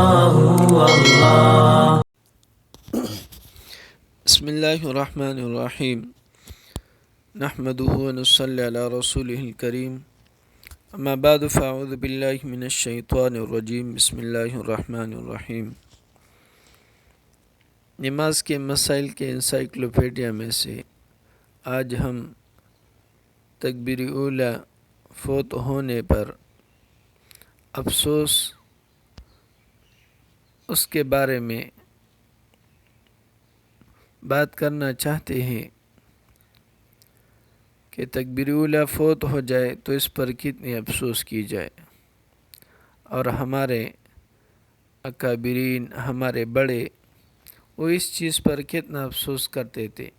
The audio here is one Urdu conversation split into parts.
اللہ۔ بسم اللہ الرحمن الرحیم، نحمدہ ونصلی علی رسولہ الکریم، اما بعد فاعوذ باللہ من الشیطان الرجیم، بسم اللہ الرحمن الرحیم۔ نماز کے مسائل کے انسائکلوپیڈیا میں سے آج ہم تکبیر اولیٰ فوت ہونے پر افسوس اس کے بارے میں بات کرنا چاہتے ہیں کہ تکبیر اولیٰ فوت ہو جائے تو اس پر کتنی افسوس کی جائے، اور ہمارے اکابرین، ہمارے بڑے، وہ اس چیز پر کتنا افسوس کرتے تھے۔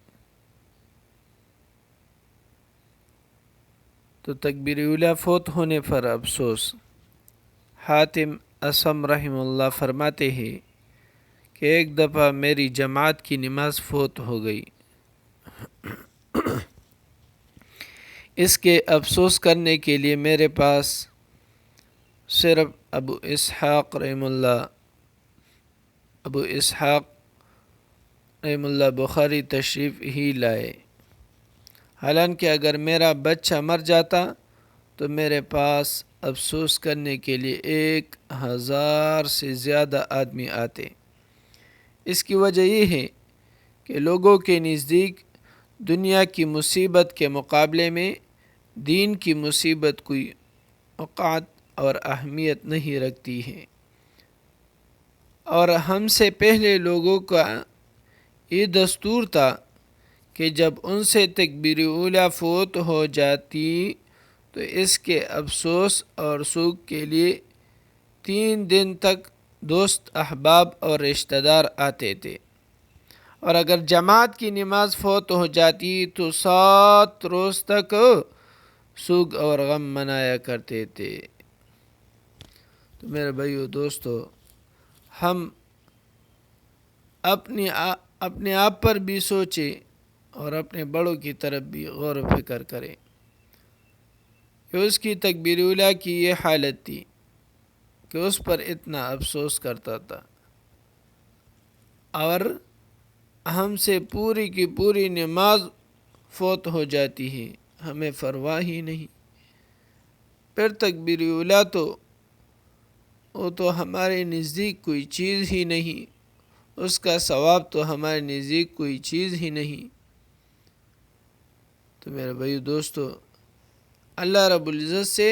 تو تکبیر اولیٰ فوت ہونے پر افسوس، حاتم اصم رحمہ اللہ فرماتے ہیں کہ ایک دفعہ میری جماعت کی نماز فوت ہو گئی، اس کے افسوس کرنے کے لیے میرے پاس صرف ابو اسحاق رحمہ اللہ بخاری تشریف ہی لائے، حالانکہ اگر میرا بچہ مر جاتا تو میرے پاس افسوس کرنے کے لیے 1000 سے زیادہ آدمی آتے۔ اس کی وجہ یہ ہے کہ لوگوں کے نزدیک دنیا کی مصیبت کے مقابلے میں دین کی مصیبت کوئی وقعت اور اہمیت نہیں رکھتی ہے، اور ہم سے پہلے لوگوں کا یہ دستور تھا کہ جب ان سے تکبیر اولیٰ فوت ہو جاتی تو اس کے افسوس اور سوگ کے لیے 3 دن تک دوست، احباب اور رشتہ دار آتے تھے، اور اگر جماعت کی نماز فوت ہو جاتی تو 7 روز تک سوگ اور غم منایا کرتے تھے۔ تو میرے بھائیو دوستو، ہم اپنے آپ پر بھی سوچیں اور اپنے بڑوں کی طرف بھی غور و فکر کریں کہ اس کی تکبیر اولیٰ کی یہ حالت تھی کہ اس پر اتنا افسوس کرتا تھا، اور ہم سے پوری کی پوری نماز فوت ہو جاتی ہے، ہمیں پرواہ ہی نہیں۔ پھر تکبیر اولیٰ تو وہ تو ہمارے نزدیک کوئی چیز ہی نہیں، اس کا ثواب تو ہمارے نزدیک کوئی چیز ہی نہیں۔ تو میرے بھائی دوستو، اللہ رب العزت سے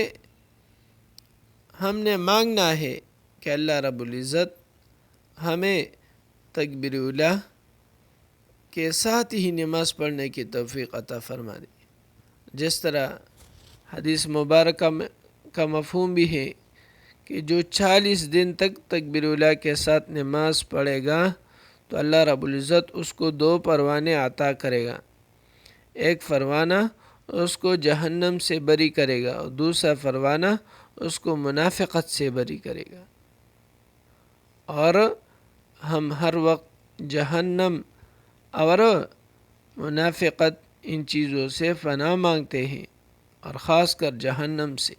ہم نے مانگنا ہے کہ اللہ رب العزت ہمیں تکبیر اولیٰ کے ساتھ ہی نماز پڑھنے کی توفیق عطا فرما دے، جس طرح حدیث مبارکہ کا مفہوم بھی ہے کہ جو 40 دن تک تکبیر اولیٰ کے ساتھ نماز پڑھے گا تو اللہ رب العزت اس کو 2 پروانے عطا کرے گا۔ ایک پروانہ اس کو جہنم سے بری کرے گا، اور دوسرا پروانہ اس کو منافقت سے بری کرے گا، اور ہم ہر وقت جہنم اور منافقت ان چیزوں سے پناہ مانگتے ہیں، اور خاص کر جہنم سے۔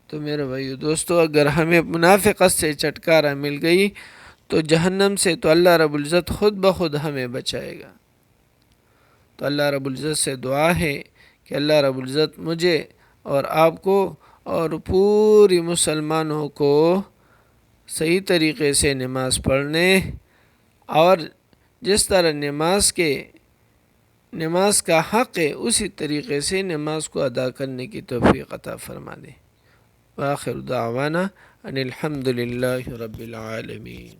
تو میرے بھائیو دوستو، اگر ہمیں منافقت سے چھٹکارا مل گئی تو جہنم سے تو اللہ رب العزت خود بخود ہمیں بچائے گا۔ تو اللہ رب العزت سے دعا ہے کہ اللہ رب العزت مجھے اور آپ کو اور پوری مسلمانوں کو صحیح طریقے سے نماز پڑھنے، اور جس طرح نماز کا حق ہے اسی طریقے سے نماز کو ادا کرنے کی توفیق عطا فرما دے۔ وآخر دعوانا ان الحمد للہ رب العالمین۔